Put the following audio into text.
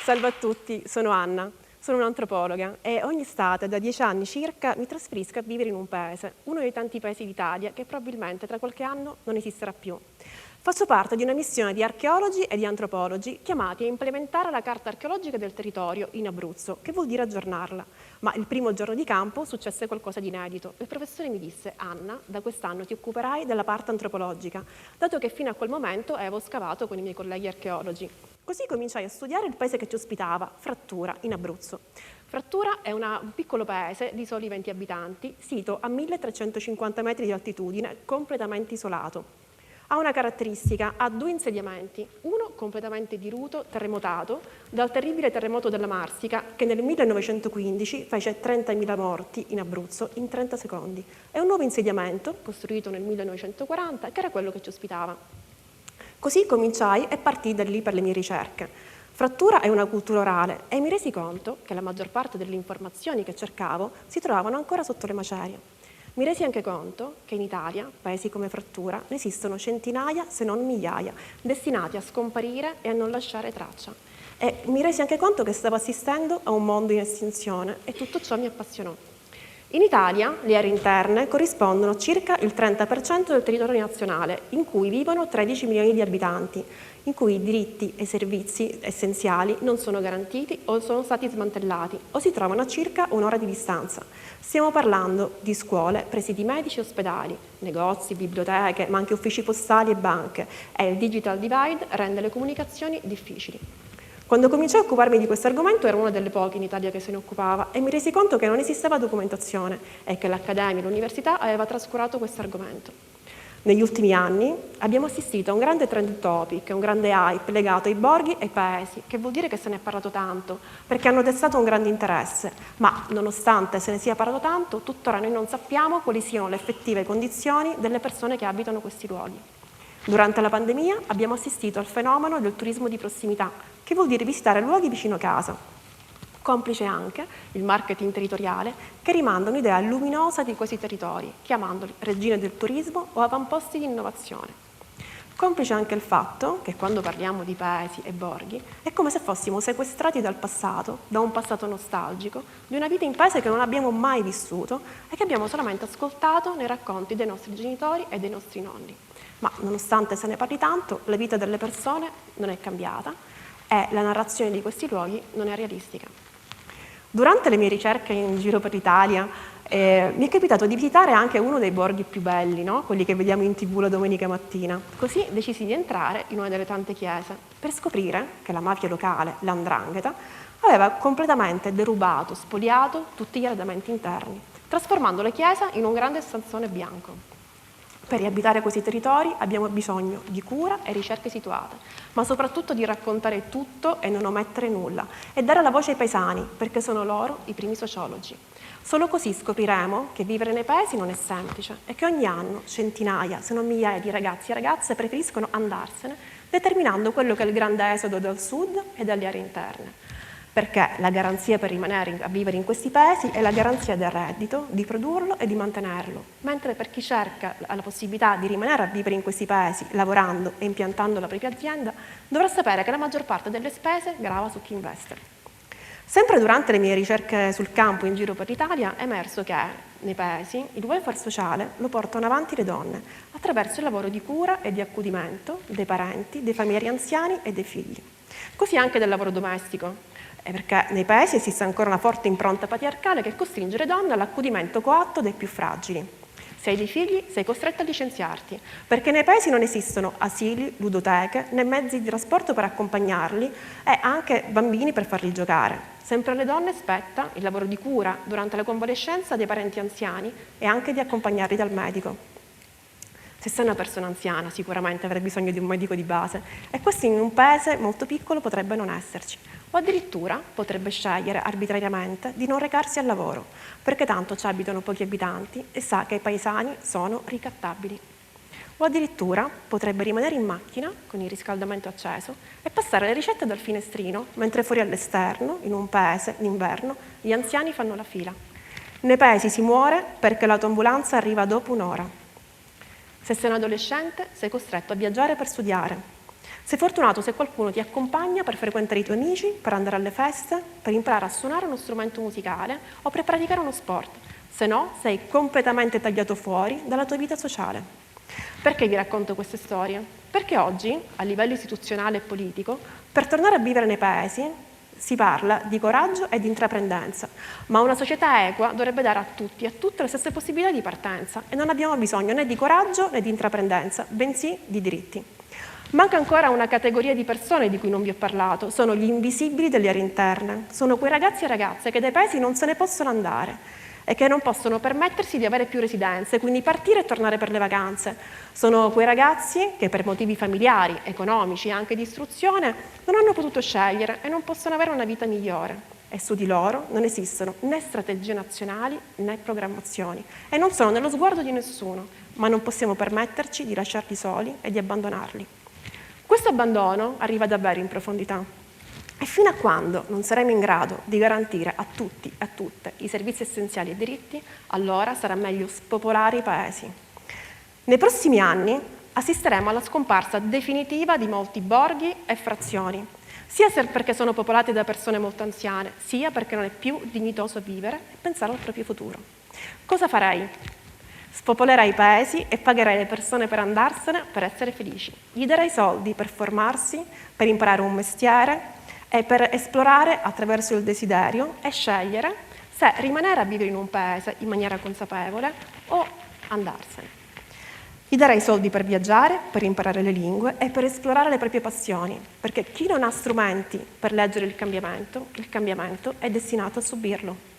Salve a tutti, sono Anna, sono un'antropologa e ogni estate da 10 anni circa mi trasferisco a vivere in un paese, uno dei tanti paesi d'Italia che probabilmente tra qualche anno non esisterà più. Faccio parte di una missione di archeologi e di antropologi chiamati a implementare la carta archeologica del territorio in Abruzzo, che vuol dire aggiornarla. Ma il primo giorno di campo successe qualcosa di inedito. Il professore mi disse: Anna, da quest'anno ti occuperai della parte antropologica, dato che fino a quel momento avevo scavato con i miei colleghi archeologi. Così cominciai a studiare il paese che ci ospitava, Frattura, in Abruzzo. Frattura è un piccolo paese di soli 20 abitanti, sito a 1350 metri di altitudine, completamente isolato. Ha una caratteristica, ha 2 insediamenti, uno completamente diruto, terremotato, dal terribile terremoto della Marsica che nel 1915 fece 30.000 morti in Abruzzo in 30 secondi, e un nuovo insediamento, costruito nel 1940, che era quello che ci ospitava. Così cominciai e partii da lì per le mie ricerche. Frattura è una cultura orale e mi resi conto che la maggior parte delle informazioni che cercavo si trovavano ancora sotto le macerie. Mi resi anche conto che in Italia, paesi come Frattura, ne esistono centinaia, se non migliaia, destinati a scomparire e a non lasciare traccia. E mi resi anche conto che stavo assistendo a un mondo in estinzione e tutto ciò mi appassionò. In Italia le aree interne corrispondono a circa il 30% del territorio nazionale, in cui vivono 13 milioni di abitanti, in cui i diritti e i servizi essenziali non sono garantiti o sono stati smantellati o si trovano a circa un'ora di distanza. Stiamo parlando di scuole, presidi medici e ospedali, negozi, biblioteche, ma anche uffici postali e banche, e il digital divide rende le comunicazioni difficili. Quando cominciai a occuparmi di questo argomento ero una delle poche in Italia che se ne occupava e mi resi conto che non esisteva documentazione e che l'Accademia e l'Università aveva trascurato questo argomento. Negli ultimi anni abbiamo assistito a un grande trend topic, un grande hype legato ai borghi e ai paesi, che vuol dire che se ne è parlato tanto, perché hanno destato un grande interesse, ma nonostante se ne sia parlato tanto, tuttora noi non sappiamo quali siano le effettive condizioni delle persone che abitano questi luoghi. Durante la pandemia abbiamo assistito al fenomeno del turismo di prossimità, che vuol dire visitare luoghi vicino casa. Complice anche il marketing territoriale che rimanda un'idea luminosa di questi territori, chiamandoli regine del turismo o avamposti di innovazione. Complice anche il fatto che quando parliamo di paesi e borghi è come se fossimo sequestrati dal passato, da un passato nostalgico, di una vita in paese che non abbiamo mai vissuto e che abbiamo solamente ascoltato nei racconti dei nostri genitori e dei nostri nonni. Ma nonostante se ne parli tanto, la vita delle persone non è cambiata e la narrazione di questi luoghi non è realistica. Durante le mie ricerche in giro per l'Italia mi è capitato di visitare anche uno dei borghi più belli, no? Quelli che vediamo in TV la domenica mattina. Così decisi di entrare in una delle tante chiese per scoprire che la mafia locale, l''ndrangheta, aveva completamente derubato, spoliato tutti gli arredamenti interni, trasformando la chiesa in un grande stanzone bianco. Per riabitare questi territori abbiamo bisogno di cura e ricerche situate, ma soprattutto di raccontare tutto e non omettere nulla e dare la voce ai paesani, perché sono loro i primi sociologi. Solo così scopriremo che vivere nei paesi non è semplice e che ogni anno centinaia, se non migliaia di ragazzi e ragazze preferiscono andarsene, determinando quello che è il grande esodo dal sud e dalle aree interne. Perché la garanzia per rimanere a vivere in questi paesi è la garanzia del reddito, di produrlo e di mantenerlo, mentre per chi cerca la possibilità di rimanere a vivere in questi paesi, lavorando e impiantando la propria azienda, dovrà sapere che la maggior parte delle spese grava su chi investe. Sempre durante le mie ricerche sul campo in giro per l'Italia è emerso che nei paesi il welfare sociale lo portano avanti le donne attraverso il lavoro di cura e di accudimento dei parenti, dei familiari anziani e dei figli. Così anche del lavoro domestico. Perché nei paesi esiste ancora una forte impronta patriarcale che costringe le donne all'accudimento coatto dei più fragili. Se hai dei figli, sei costretta a licenziarti, perché nei paesi non esistono asili, ludoteche, né mezzi di trasporto per accompagnarli e anche bambini per farli giocare. Sempre alle donne spetta il lavoro di cura durante la convalescenza dei parenti anziani e anche di accompagnarli dal medico. Se sei una persona anziana sicuramente avrai bisogno di un medico di base e questo in un paese molto piccolo potrebbe non esserci. O addirittura potrebbe scegliere arbitrariamente di non recarsi al lavoro, perché tanto ci abitano pochi abitanti e sa che i paesani sono ricattabili. O addirittura potrebbe rimanere in macchina con il riscaldamento acceso e passare le ricette dal finestrino, mentre fuori all'esterno, in un paese, in inverno, gli anziani fanno la fila. Nei paesi si muore perché l'autoambulanza arriva dopo un'ora. Se sei un adolescente, sei costretto a viaggiare per studiare. Sei fortunato se qualcuno ti accompagna per frequentare i tuoi amici, per andare alle feste, per imparare a suonare uno strumento musicale o per praticare uno sport. Se no, sei completamente tagliato fuori dalla tua vita sociale. Perché vi racconto queste storie? Perché oggi, a livello istituzionale e politico, per tornare a vivere nei paesi si parla di coraggio e di intraprendenza, ma una società equa dovrebbe dare a tutti e a tutte le stesse possibilità di partenza e non abbiamo bisogno né di coraggio né di intraprendenza, bensì di diritti. Manca ancora una categoria di persone di cui non vi ho parlato, sono gli invisibili delle aree interne, sono quei ragazzi e ragazze che dai paesi non se ne possono andare e che non possono permettersi di avere più residenze, quindi partire e tornare per le vacanze. Sono quei ragazzi che per motivi familiari, economici e anche di istruzione non hanno potuto scegliere e non possono avere una vita migliore. E su di loro non esistono né strategie nazionali né programmazioni e non sono nello sguardo di nessuno, ma non possiamo permetterci di lasciarli soli e di abbandonarli. Questo abbandono arriva davvero in profondità. E fino a quando non saremo in grado di garantire a tutti e a tutte i servizi essenziali e diritti, allora sarà meglio spopolare i paesi. Nei prossimi anni assisteremo alla scomparsa definitiva di molti borghi e frazioni, sia perché sono popolati da persone molto anziane, sia perché non è più dignitoso vivere e pensare al proprio futuro. Cosa farei? Spopolerei i paesi e pagherei le persone per andarsene per essere felici. Gli darei soldi per formarsi, per imparare un mestiere e per esplorare attraverso il desiderio e scegliere se rimanere a vivere in un paese in maniera consapevole o andarsene. Gli darei soldi per viaggiare, per imparare le lingue e per esplorare le proprie passioni, perché chi non ha strumenti per leggere il cambiamento è destinato a subirlo.